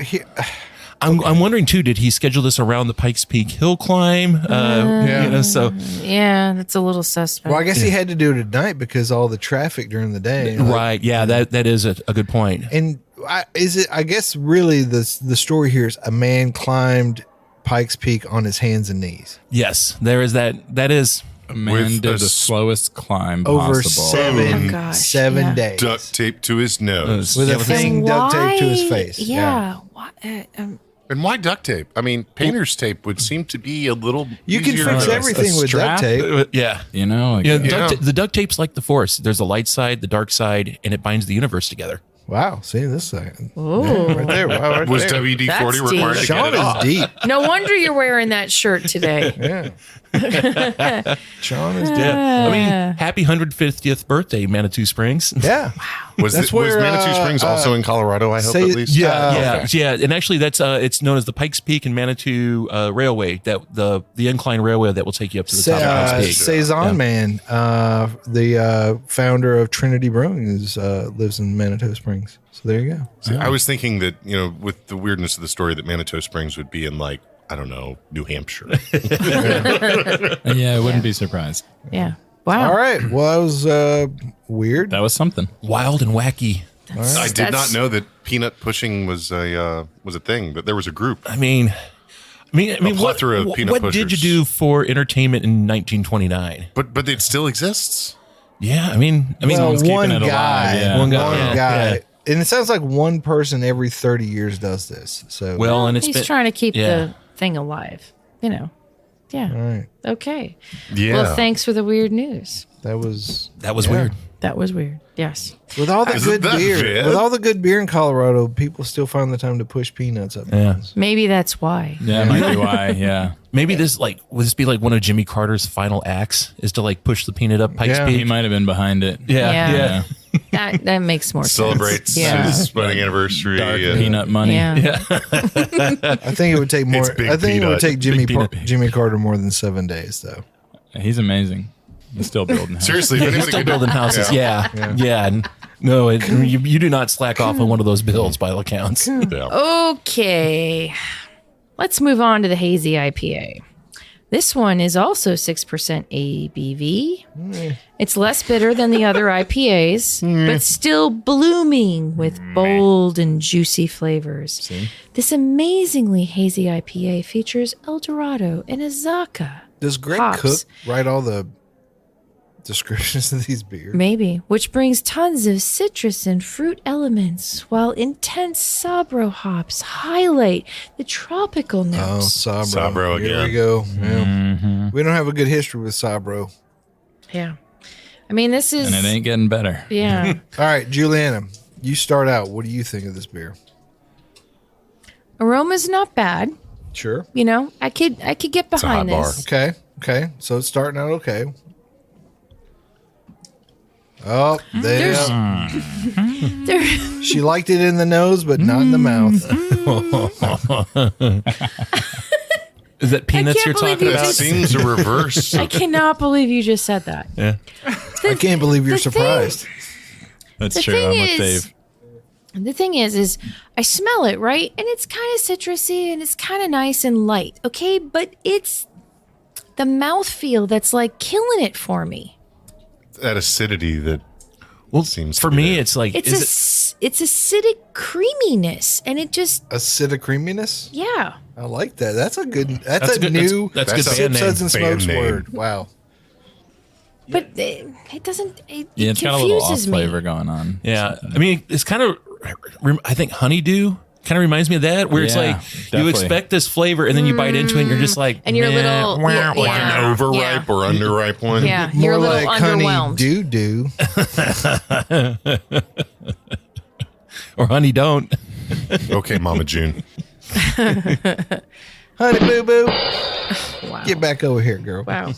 I'm wondering too. Did he schedule this around the Pikes Peak hill climb? You know, so Yeah, that's a little suspect. well, I guess he had to do it at night because all the traffic during the day. Like, right. Yeah, that is a good point. And I guess really the story here is a man climbed Pikes Peak on his hands and knees Yes, there is that. That is. A man With did a the slowest climb over possible. seven Oh, gosh, seven yeah. days Duct tape to his nose. with Yeah, a with thing duct taped to his face. Yeah. Why, And why duct tape? I mean, painter's tape would seem to be a little. You can easier fix to- everything with strap? duct tape. Yeah. You know? Like, Yeah, Yeah. the duct tape's like the Force. There's a light side, the dark side, and it binds the universe together. Wow. See this Ooh. right there. Wow, right Was there. WD-40 That's required deep. to get Sean it off? is deep. No wonder you're wearing that shirt today. Yeah. Sean is deep. Yeah. I mean, happy 150th birthday, Manitou Springs. Yeah. Was That's was where, Manitou Springs also in Colorado, I hope, say- at least? Yeah, Okay. yeah. And actually, that's it's known as the Pikes Peak and Manitou Railway, that the incline railway that will take you up to the top of Pikes Peak. Saison Man, the founder of Trinity Brewing, lives in Manitou Springs. So there you go. See, I was thinking that, with the weirdness of the story, that Manitou Springs would be in, like, I don't know, New Hampshire. Yeah, I wouldn't be surprised. Yeah. Wow. All right. Well, that was weird. That was something. Wild and wacky. I did not know that peanut pushing was a thing, that there was a group. I mean, plethora of peanut what did you pushers. do for entertainment in 1929? But it still exists. Yeah, I mean, Well, Someone's keeping one it alive, guy, yeah. One one guy, guy, yeah. and it sounds like one person every 30 years does this. So well, and it's He's been, trying to keep yeah. the thing alive. Yeah. all right, Okay. Yeah. Well, thanks for the weird news. that was weird. That was weird. Yes. with all the Isn't good that beer. bad? With all the good beer in Colorado, people still find the time to push peanuts up. Yeah. Maybe that's why. Yeah, might be why. Yeah. Maybe would this be like one of Jimmy Carter's final acts, is to like push the peanut up Pikes Yeah. He Peak? might have been behind it. Yeah, Yeah. yeah. That makes more Celebrates sense. Yeah. his wedding anniversary. Dark peanut money. Yeah. I think it would take more. big I think it would peanut. take peanut. Jimmy Carter more than 7 days, though. He's amazing. He's still building houses. Seriously, if anybody Still could- building houses. Yeah. And no, you do not slack off on one of those builds by all accounts. Yeah. Okay. Let's move on to the Hazy IPA. This one is also 6% ABV. It's less bitter than the other IPAs, but still blooming with bold and juicy flavors. This amazingly hazy IPA features El Dorado and Azaka. Does Greg Hops. Cook write all the descriptions of these beers? Maybe, which brings tons of citrus and fruit elements, while intense Sabro hops highlight the tropical Oh, notes. Sabro. Sabro Here again. we go. Yeah. We don't have a good history with Sabro. Yeah. I mean, this is. And it ain't getting better. Yeah. All right, Juliana, you start out. What do you think of this beer? Aroma's not bad. Sure. You know, I could get a high behind bar. this. Okay. So it's starting out okay. Oh, there. There, She liked it in the nose, but not in the mouth. Is that peanuts can't you're believe talking you That about? seems a reverse. I cannot believe you just said that. Yeah. I can't believe you're the thing- surprised. That's The true. thing I'm with is- Dave. The thing is I smell it, right? And it's kind of citrusy and it's kind of nice and light, okay? But it's the mouthfeel that's like killing it for me. That acidity that seems to For be me, there. it's like, It's it's acidic creaminess, and it just Acidic creaminess. yeah. I like that. That's a good. That's, That's a good- new. that's good Sip band name. Suds and Smokes Band name. word. Wow. But it doesn't. It Yeah, it's got a little off confuses me. flavor going on. yeah. I mean, it's kind of, I think honeydew kind of reminds me of that, where it's Yeah, like definitely. you expect this flavor and then you bite into it and you're just like, And you're a meh, little- wah, yeah, wah. like yeah. an overripe or underripe one. Yeah, you're More a little like honey underwhelmed. doo doo. Or honey don't. Okay, Mama June. Honey boo boo. Wow. Get back over here, girl. Wow.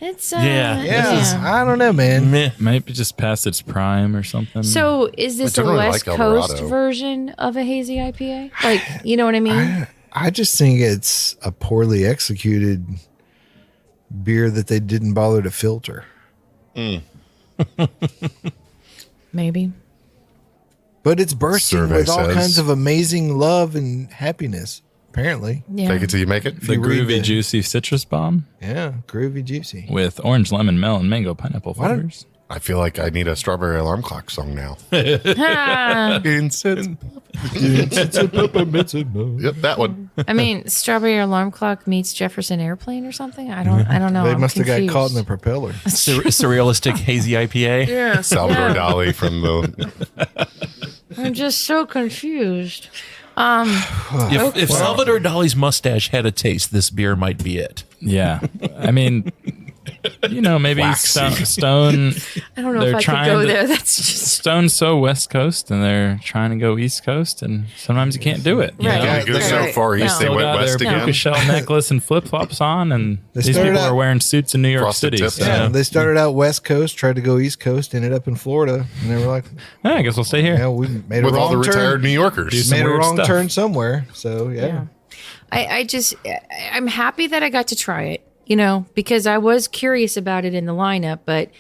It's Yeah. Yeah, I don't know, man. Meh. Maybe just past its prime or something. So is this I a don't really West like Coast Eldorado. version of a hazy IPA? Like, you know what I mean? I just think it's a poorly executed beer that they didn't bother to filter. Maybe. But it's bursting Survey with all says. kinds of amazing love and happiness, apparently. Yeah. Take it till you make it. the you read groovy, the- juicy citrus bomb Yeah, groovy juicy. with orange, lemon, melon, mango, pineapple don't- flavors. I feel like I need a strawberry alarm clock song now. Ah, Incense. Yep, that one. I mean, Strawberry Alarm Clock meets Jefferson Airplane or something. I don't know. They I'm must have got confused. caught in the propeller. Surrealistic hazy IPA. Yeah. Salvador Yeah. Dali from the. I'm just so confused. If Salvador Dali's mustache had a taste, this beer might be it. Yeah. I mean, maybe Waxy. Stone. I don't know They're if I could trying go to- there. That's just Stone's so West Coast, and they're trying to go East Coast, and sometimes you can't do it. you Right. know? Yeah, go so Right. far east, they Still went got west their again. puka shell necklace and flip flops on, and these started people out- are wearing suits in New York Frosted City. tips. So Yeah, they started out West Coast, tried to go East Coast, ended up in Florida, and they were like, I guess we'll stay here. "Yeah, we made a With all the wrong retired turn. New Yorkers. some Made a weird wrong stuff. turn somewhere." So yeah. I'm happy that I got to try it, because I was curious about it in the lineup, but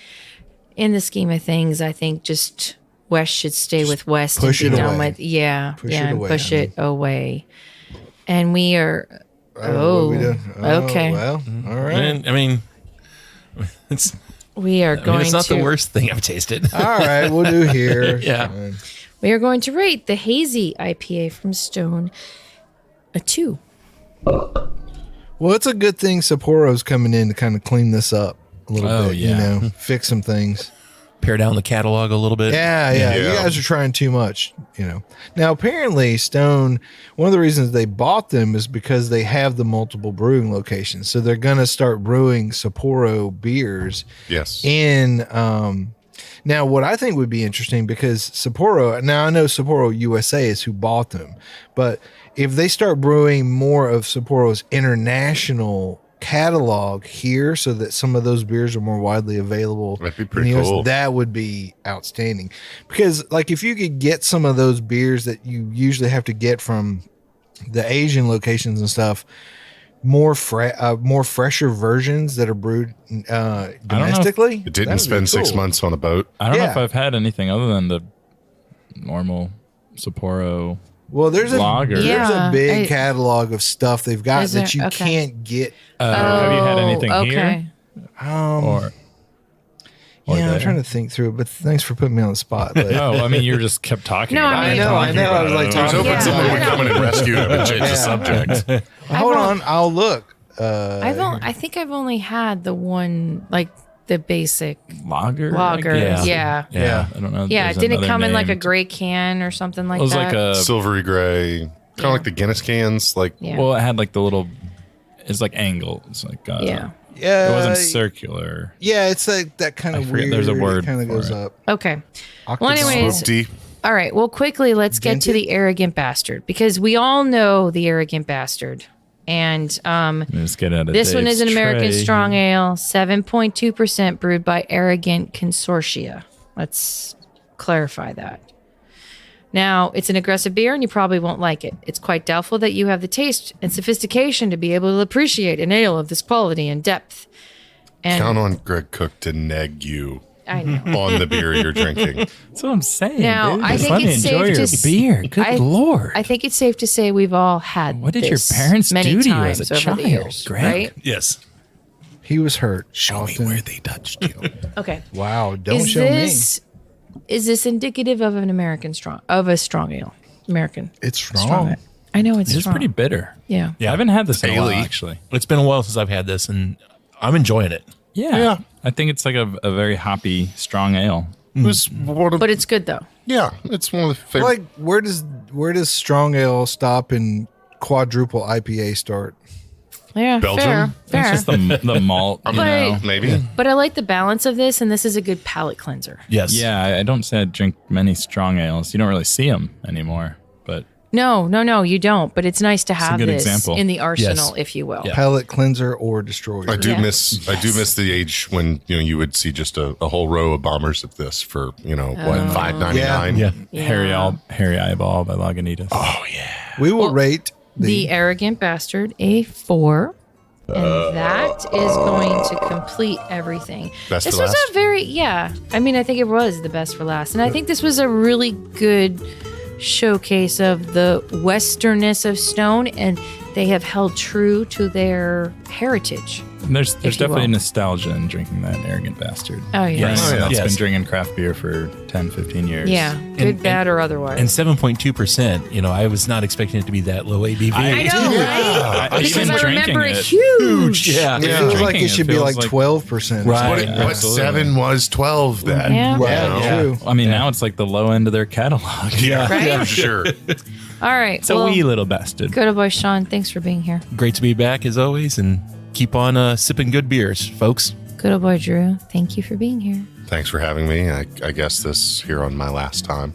in the scheme of things, I think just West should stay with West and push be it done away. with, yeah, Push yeah, it and away, push honey. it away. And we are, What are we doing? okay. Well, all right. And, I mean, it's we are going it's not to, the worst thing I've tasted. All right, we'll do here. Yeah. we are going to rate the Hazy IPA from Stone a 2. Well, it's a good thing Sapporo's coming in to kind of clean this up a little Oh, bit, yeah. fix some things. Pare down the catalog a little bit. Yeah. You Yeah. guys are trying too much, Now, apparently, Stone, one of the reasons they bought them is because they have the multiple brewing locations. So they're going to start brewing Sapporo beers Yes. in. Now, what I think would be interesting, because Sapporo, now I know Sapporo USA is who bought them, but if they start brewing more of Sapporo's international catalog here so that some of those beers are more widely available That'd be in pretty the US, cool. that would be outstanding. Because like if you could get some of those beers that you usually have to get from the Asian locations and stuff, more fresher versions that are brewed domestically. It that didn't would spend be 6 cool. months on a boat. I don't know Yeah. if I've had anything other than the normal Sapporo. Well, there's Lager. a Yeah, big I- catalog of stuff they've got Is that there? you Okay. can't get. Have you had anything here? Or Yeah, I'm there? trying to think through it, but thanks for putting me on the spot. But No, I mean you just kept talking. No, about I it. know, I know. I was like, I was hoping Yeah. someone would Yeah. come in and rescue him and change the subject. hold on, I'll look. I think I've only had the one, like the basic Lager. lager. I guess. Yeah. Yeah. I don't know. Yeah. There's Didn't it another come in like a name. gray can or something like It was that? like a. Silvery gray, kind of like the Guinness cans. Like Yeah. Well, it had like the little. It's like angles. Like Yeah. Yeah, It wasn't circular. Yeah, it's like that kind I of forget, weird. there's a word It kind of for goes it. up. Okay. Octopus. anyways- swoopty. All right. Well, quickly, let's get to Dented? the arrogant bastard, because we all know the arrogant bastard. And Let's get out of this one is an Dave's American tray. strong ale, 7.2% brewed by Arrogant Consortia. Let's clarify that. Now, it's an aggressive beer and you probably won't like it. It's quite doubtful that you have the taste and sophistication to be able to appreciate an ale of this quality and depth. And Count on Greg Cook to neg you I know. on the beer you're drinking. That's what I'm saying. Now, dude. I Just think let me it's enjoy safe your to s- beer. Good I- lord. I think it's safe to say we've all had What did your this parents many do to you times as a over child, the years, Greg? right? Yes. He was hurt. Show me Austin. where they touched you. Okay. Wow, don't Is show this indicative of a strong ale? American me. It's strong. strong. ale. I know it's It's strong. pretty bitter. Yeah. I haven't had this in a while, Ale-y. actually. It's been a while since I've had this, and I'm enjoying it. Yeah. I think it's like a very hoppy, strong ale. It was one of, But it's good though. yeah, it's one of the favorite. Like, where does strong ale stop and quadruple IPA start? Yeah, Belgium? fair. It's just the malt, you know. Maybe. But I like the balance of this, and this is a good palate cleanser. Yes. Yeah, I don't say I drink many strong ales. You don't really see them anymore, but No, you don't. But it's nice to have good this example. in the arsenal, Yes. if you will. Yeah. Palate cleanser or destroyer? I do Yeah. miss the age when you would see just a whole row of bombers of this for what $5.99. Yeah. Harry Eyeball by Lagunitas. Oh, We will rate The Arrogant Bastard, a 4. And that is going to complete everything. Best This for was last? a very, I mean, I think it was the best for last. And I think this was a really good showcase of the westernness of Stone, and they have held true to their heritage. There's If you definitely will. nostalgia in drinking that Arrogant Bastard. Oh, yeah. Yes. For anyone that's Yes. been drinking craft beer for 10, 15 years. Yeah, good, bad, or otherwise. And 7.2%, I was not expecting it to be that low ABV. I know, right? I've Because been I drinking remember it it. huge. Yeah. It feels like Drinking it it should be feels like like- 12%. Right. But Absolutely. 7 was 12 then. Yeah. Yeah, true. I mean, now it's like the low end of their catalog. Yeah, Right? for sure. All right. It's a wee little bastard. Good boy, Sean. Thanks for being here. Great to be back as always, and keep on sipping good beers, folks. Good old boy Drew, thank you for being here. Thanks for having me. I guess this here on my last time.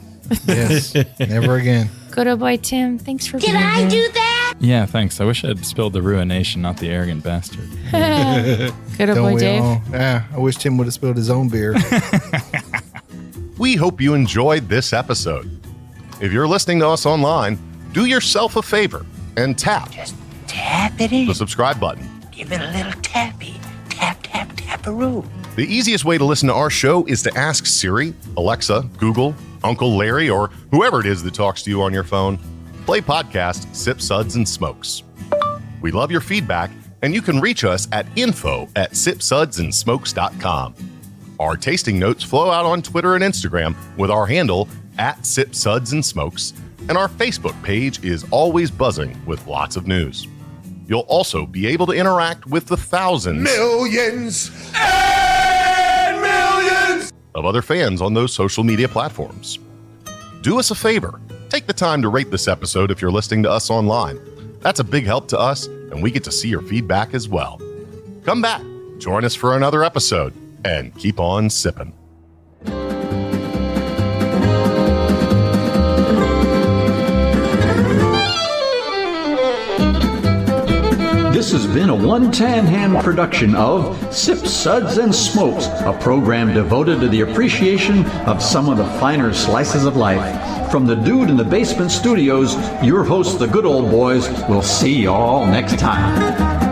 Yes, never again. Good old boy Tim, thanks for being here. Did I do that? Yeah, thanks. I wish I had spilled the Ruination, not the arrogant bastard. Good old Don't boy we Dave. all? Yeah, I wish Tim would have spilled his own beer. We hope you enjoyed this episode. If you're listening to us online, do yourself a favor and tap Tap it in. the subscribe button. Give it a little tappy. Tap, tap, tap-a-roo. The easiest way to listen to our show is to ask Siri, Alexa, Google, Uncle Larry, or whoever it is that talks to you on your phone. Play podcast Sip Suds and Smokes. We love your feedback, and you can reach us at info@sipsudsandsmokes.com. Our tasting notes flow out on Twitter and Instagram with our handle @SipSudsAndSmokes, and our Facebook page is always buzzing with lots of news. You'll also be able to interact with the thousands Millions and millions. of other fans on those social media platforms. Do us a favor. Take the time to rate this episode if you're listening to us online. That's a big help to us, and we get to see your feedback as well. Come back, join us for another episode, and keep on sipping. This has been a One Tan Hand production of Sip Suds and Smokes, a program devoted to the appreciation of some of the finer slices of life. From the Dude in the Basement Studios, your hosts, the Good Old Boys, will see you all next time.